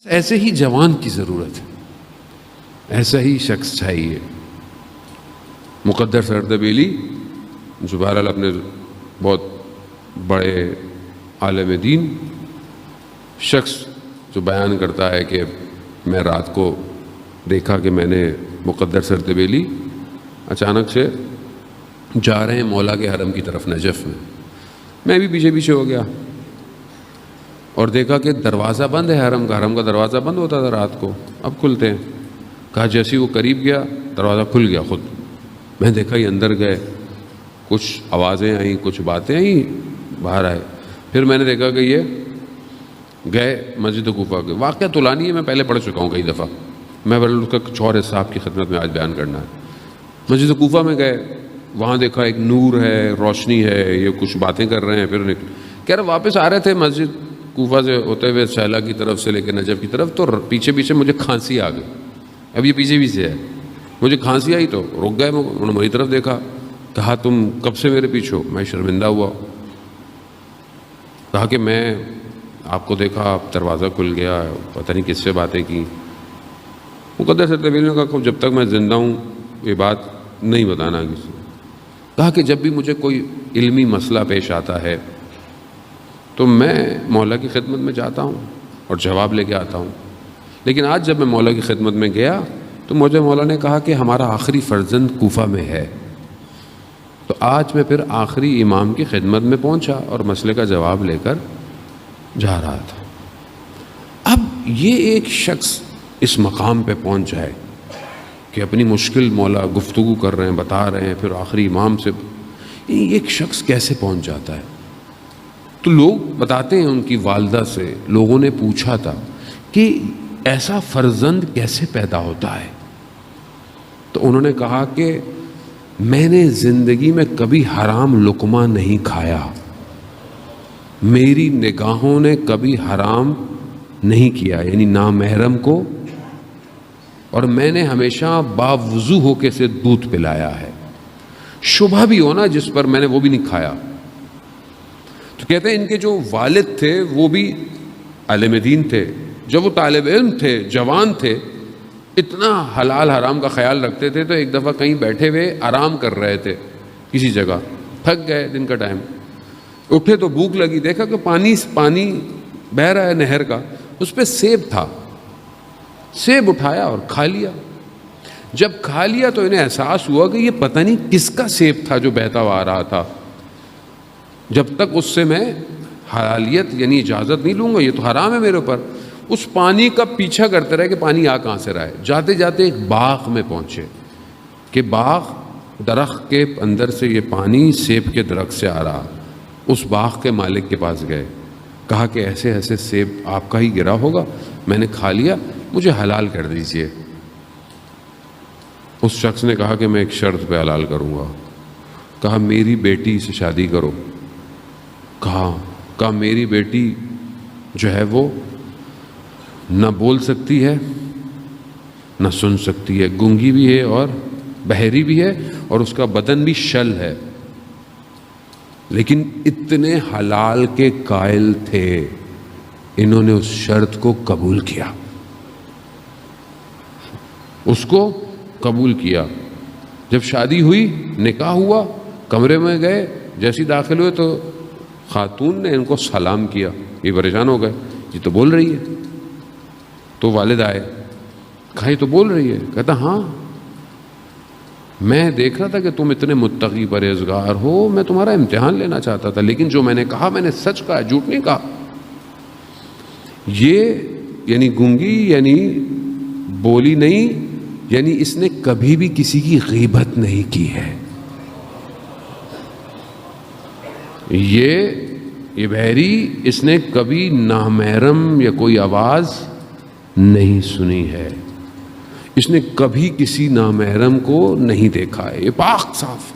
ایسے ہی جوان کی ضرورت ہے، ایسا ہی شخص چاہیے۔ مقدر سردبیلی جو بہرحال اپنے بہت بڑے عالم دین شخص جو بیان کرتا ہے کہ میں رات کو دیکھا کہ میں نے مقدر سردبیلی اچانک سے جا رہے ہیں مولا کے حرم کی طرف نجف میں بھی پیچھے پیچھے ہو گیا اور دیکھا کہ دروازہ بند ہے حرم کا دروازہ بند ہوتا تھا رات کو، اب کھلتے ہیں۔ کہا جیسے وہ قریب گیا دروازہ کھل گیا خود۔ میں دیکھا یہ اندر گئے، کچھ آوازیں آئیں، کچھ باتیں آئیں، باہر آئے۔ پھر میں نے دیکھا کہ یہ گئے مسجد کوفہ کے۔ واقعہ طولانی ہے، میں پہلے پڑھ چکا ہوں کئی دفعہ، میں اس کا کچھ اور حصہ آپ کی خدمت میں آج بیان کرنا ہے۔ مسجد کوفہ میں گئے، وہاں دیکھا ایک نور ہے، روشنی ہے، یہ کچھ باتیں کر رہے ہیں۔ پھر کہہ رہے واپس آ رہے تھے مسجد کوفہ سے ہوتے ہوئے سہلا کی طرف سے لے کے نجف کی طرف، تو پیچھے پیچھے مجھے کھانسی آ گئی۔ اب یہ پیچھے پیچھے ہے، مجھے کھانسی آئی تو رک گئے، انہوں نے میری طرف دیکھا، کہا تم کب سے میرے پیچھے ہو؟ میں شرمندہ ہوا، کہا کہ میں آپ کو دیکھا، دروازہ کھل گیا، پتہ نہیں کس سے باتیں کی۔ مقدر سردبیلی نے کہا جب تک میں زندہ ہوں یہ بات نہیں بتانا کسی کو۔ کہا کہ جب بھی مجھے کوئی علمی مسئلہ پیش آتا ہے تو میں مولا کی خدمت میں جاتا ہوں اور جواب لے کے آتا ہوں، لیکن آج جب میں مولا کی خدمت میں گیا تو مجھے مولا نے کہا کہ ہمارا آخری فرزند کوفہ میں ہے، تو آج میں پھر آخری امام کی خدمت میں پہنچا اور مسئلے کا جواب لے کر جا رہا تھا۔ اب یہ ایک شخص اس مقام پہ پہنچ جائے کہ اپنی مشکل مولا گفتگو کر رہے ہیں، بتا رہے ہیں، پھر آخری امام سے ایک شخص کیسے پہنچ جاتا ہے؟ تو لوگ بتاتے ہیں ان کی والدہ سے لوگوں نے پوچھا تھا کہ ایسا فرزند کیسے پیدا ہوتا ہے، تو انہوں نے کہا کہ میں نے زندگی میں کبھی حرام لقمہ نہیں کھایا، میری نگاہوں نے کبھی حرام نہیں کیا، یعنی نامحرم کو، اور میں نے ہمیشہ باوضو ہو کے سے دودھ پلایا ہے، شبہ بھی ہونا جس پر میں نے وہ بھی نہیں کھایا۔ تو کہتے ہیں ان کے جو والد تھے وہ بھی عالم دین تھے، جب وہ طالب علم تھے، جوان تھے، اتنا حلال حرام کا خیال رکھتے تھے، تو ایک دفعہ کہیں بیٹھے ہوئے آرام کر رہے تھے کسی جگہ، تھک گئے، دن کا ٹائم، اٹھے تو بھوک لگی، دیکھا کہ پانی بہہ رہا ہے نہر کا، اس پہ سیب تھا، سیب اٹھایا اور کھا لیا۔ جب کھا لیا تو انہیں احساس ہوا کہ یہ پتہ نہیں کس کا سیب تھا جو بہتا ہوا آ رہا تھا، جب تک اس سے میں حلالیت یعنی اجازت نہیں لوں گا، یہ تو حرام ہے میرے اوپر۔ اس پانی کا پیچھا کرتے رہے کہ پانی آ کہاں سے رہا ہے۔ جاتے جاتے ایک باغ میں پہنچے کہ باغ درخت کے اندر سے یہ پانی سیب کے درخت سے آ رہا۔ اس باغ کے مالک کے پاس گئے، کہا کہ ایسے ایسے سیب آپ کا ہی گرا ہوگا، میں نے کھا لیا، مجھے حلال کر دیجئے۔ اس شخص نے کہا کہ میں ایک شرط پہ حلال کروں گا۔ کہا میری بیٹی سے شادی کرو۔ کہا میری بیٹی جو ہے وہ نہ بول سکتی ہے نہ سن سکتی ہے، گونگی بھی ہے اور بہری بھی ہے، اور اس کا بدن بھی شل ہے، لیکن اتنے حلال کے قائل تھے، انہوں نے اس شرط کو قبول کیا، اس کو قبول کیا۔ جب شادی ہوئی، نکاح ہوا، کمرے میں گئے، جیسے داخل ہوئے تو خاتون نے ان کو سلام کیا، یہ پریشان ہو گئے، یہ تو بول رہی ہے۔ تو والد آئے، کہا یہ تو بول رہی ہے۔ کہتا ہاں، میں دیکھ رہا تھا کہ تم اتنے متقی پرہیزگار ہو، میں تمہارا امتحان لینا چاہتا تھا، لیکن جو میں نے کہا میں نے سچ کہا، جھوٹ نہیں کہا۔ یہ یعنی گونگی، یعنی بولی نہیں، یعنی اس نے کبھی بھی کسی کی غیبت نہیں کی ہے، یہ بہری، اس نے کبھی نامحرم یا کوئی آواز نہیں سنی ہے، اس نے کبھی کسی نامحرم کو نہیں دیکھا ہے، یہ پاک صاف۔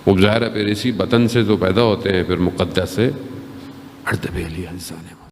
وہ ظاہر ہے پھر اسی بطن سے جو پیدا ہوتے ہیں پھر مقدس سے سردبیلی